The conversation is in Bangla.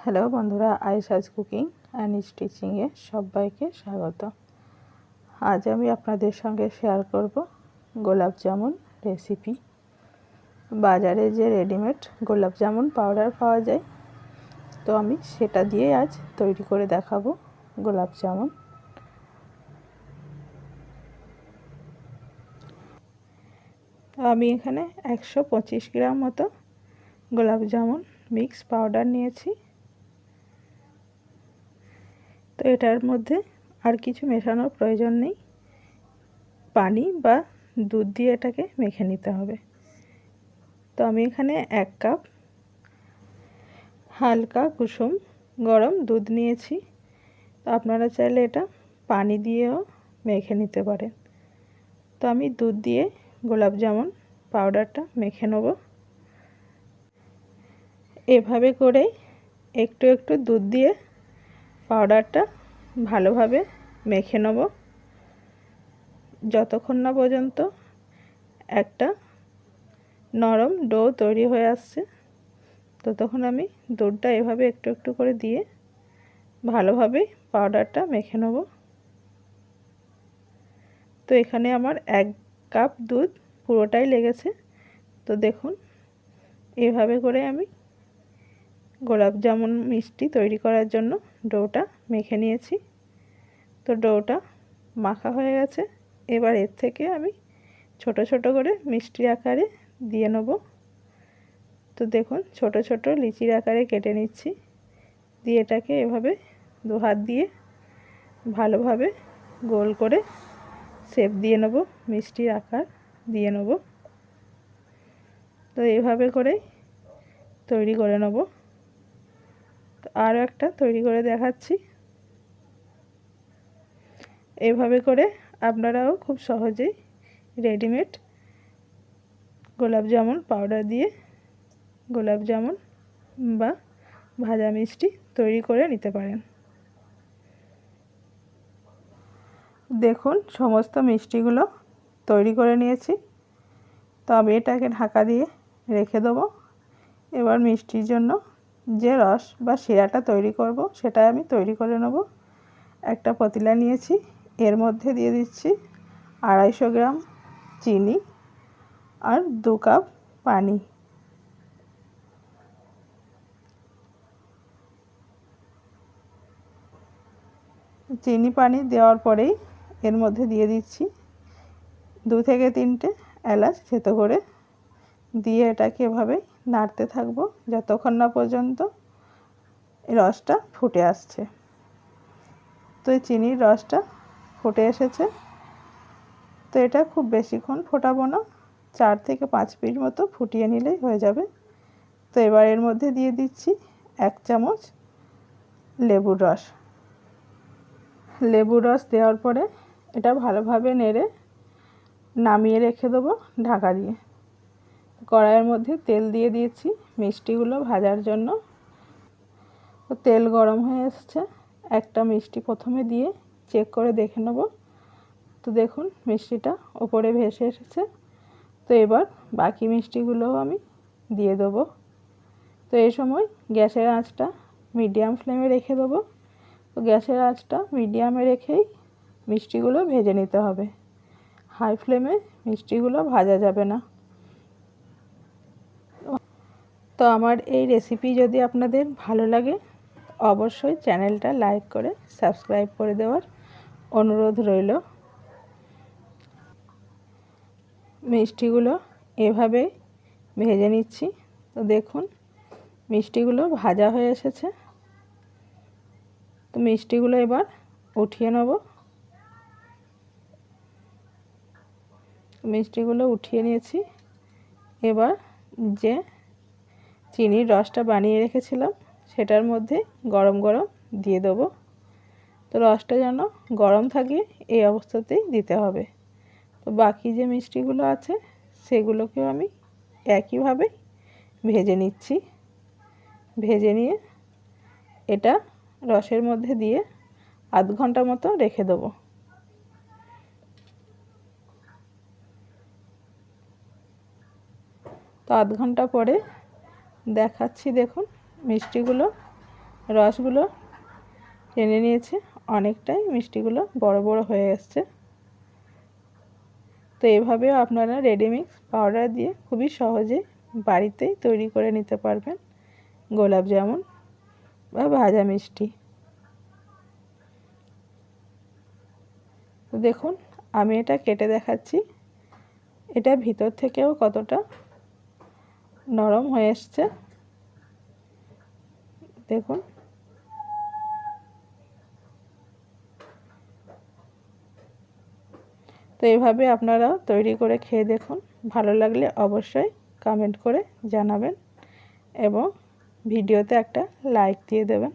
হ্যালো বন্ধুরা, আয়েশাজ কুকিং অ্যান্ড স্টিচিংয়ে সবাইকে স্বাগত। আজ আমি আপনাদের সঙ্গে শেয়ার করব গোলাপ জামুন রেসিপি। বাজারে যে রেডিমেড গোলাপ জামুন পাউডার পাওয়া যায়, তো আমি সেটা দিয়ে আজ তৈরি করে দেখাবো গোলাপ জামুন। আমি এখানে 125 গ্রাম মতো গোলাপ জামুন মিক্স পাউডার নিয়েছি। তো এটার মধ্যে আর কিছু মেশানোর প্রয়োজন নেই, পানি বা দুধ দিয়ে এটাকে মেখে নিতে হবে। তো আমি এখানে 1 কাপ হালকা কুসুম গরম দুধ নিয়েছি। তো আপনারা চাইলে এটা পানি দিয়েও মেখে নিতে পারেন। তো আমি দুধ দিয়ে গোলাপ জামুন পাউডারটা মেখে নেব। এভাবে করে একটু একটু দুধ দিয়ে পাউডারটা ভালোভাবে মেখে নেব, যতক্ষণ না পর্যন্ত একটা নরম ডো তৈরি হয়ে আসছে। ততক্ষণ আমি দুধটা এভাবে একটু একটু করে দিয়ে ভালোভাবে পাউডারটা মেখে নেব। তো এখানে আমার 1 কাপ দুধ পুরোটাই লেগেছে। তো দেখুন, এভাবে করে আমি গোলাপ জামুন মিষ্টি তৈরি করার জন্য ডোটা মেখে নিয়েছি। তো ডোটা মাখা হয়ে গেছে। এবার এর থেকে আমি ছোট ছোট করে মিষ্টির আকারে দিয়ে নেব। তো দেখুন, ছোট ছোট লিচির আকারে কেটে নিচ্ছি। দিয়ে এটাকে এভাবে দু হাত দিয়ে ভালোভাবে গোল করে শেপ দিয়ে নেব, মিষ্টির আকার দিয়ে নেব। তো এইভাবে করেই তৈরি করে নেব। তো আরও একটা তৈরি করে দেখাচ্ছি। এভাবে করে আপনারাও খুব সহজেই রেডিমেড গোলাপ জামুন পাউডার দিয়ে গোলাপ জামুন বা ভাজা মিষ্টি তৈরি করে নিতে পারেন। দেখুন, সমস্ত মিষ্টিগুলো তৈরি করে নিয়েছি। তো আমি এটাকে ঢাকা দিয়ে রেখে দেবো। এবার মিষ্টির জন্য যে রস বা শিরাটা তৈরি করব সেটা আমি তৈরি করে নেব। একটা পাতিলা নিয়েছি, এর মধ্যে দিয়ে দিচ্ছি 250 গ্রাম চিনি আর 2 কাপ পানি। চিনি পানি দেওয়ার পরেই এর মধ্যে দিয়ে দিচ্ছি 2 থেকে 3টে এলাচ থেতো করে, দিয়ে এটাকে এভাবে নাড়তে থাকবো যতক্ষণ না পর্যন্ত রসটা ফুটে আসছে। তো এই চিনির রসটা ফুটে এসেছে। তো এটা খুব বেশিক্ষণ ফোটাবো না, 4 থেকে 5 মিনিট মতো ফুটিয়ে নিলেই হয়ে যাবে। তো এবার এর মধ্যে দিয়ে দিচ্ছি 1 চামচ লেবুর রস। লেবুর রস দেওয়ার পরে এটা ভালোভাবে নেড়ে নামিয়ে রেখে দেবো ঢাকা দিয়ে। কড়াইয়ের মধ্যে তেল দিয়ে দিয়েছি মিষ্টিগুলো ভাজার জন্য। তো তেল গরম হয়ে এসেছে। একটা মিষ্টি প্রথমে দিয়ে চেক করে দেখে নেব। তো দেখুন, মিষ্টিটা ওপরে ভেসে এসেছে। তো এবার বাকি মিষ্টিগুলোও আমি দিয়ে দেবো। তো এই সময় গ্যাসের আঁচটা মিডিয়াম ফ্লেমে রেখে দেবো। তো গ্যাসের আঁচটা মিডিয়ামে রেখেই মিষ্টিগুলো ভেজে নিতে হবে, হাই ফ্লেমে মিষ্টিগুলো ভাজা যাবে না। তো আমার এই রেসিপি যদি আপনাদের ভালো লাগে, অবশ্যই চ্যানেলটা লাইক করে সাবস্ক্রাইব করে দেওয়ার অনুরোধ রইল। মিষ্টিগুলো এভাবে ভেজে নিচ্ছি। তো দেখুন, মিষ্টিগুলো ভাজা হয়ে এসেছে। তো মিষ্টিগুলো এবার উঠিয়ে নেব। মিষ্টিগুলো উঠিয়ে নিয়েছি। এবার যে চিনির রসটা বানিয়ে রেখেছিলাম সেটার মধ্যে গরম গরম দিয়ে দেবো। তো রসটা যেন গরম থাকে এই অবস্থাতেই দিতে হবে। তো বাকি যে মিষ্টিগুলো আছে সেগুলোকেও আমি একইভাবে ভেজে নিচ্ছি। ভেজে নিয়ে এটা রসের মধ্যে দিয়ে আধ ঘন্টা মতো রেখে দেবো। তো আধ ঘন্টা পরে দেখাচ্ছি। দেখুন, মিষ্টিগুলো রসগুলো টেনে নিয়েছে, অনেকটাই মিষ্টিগুলো বড় বড় হয়ে এসছে। তো এভাবেও আপনারা রেডিমিক্স পাউডার দিয়ে খুবই সহজে বাড়িতেই তৈরি করে নিতে পারবেন গোলাপ জামুন বা ভাজা মিষ্টি। তো দেখুন আমি এটা কেটে দেখাচ্ছি, এটা ভিতর থেকেও কতটা নরম হয়ে এসছে দেখুন। তো এইভাবে আপনারা তৈরি করে খেয়ে দেখুন, ভালো লাগলে অবশ্যই কমেন্ট করে জানাবেন এবং ভিডিওতে একটা লাইক দিয়ে দেবেন।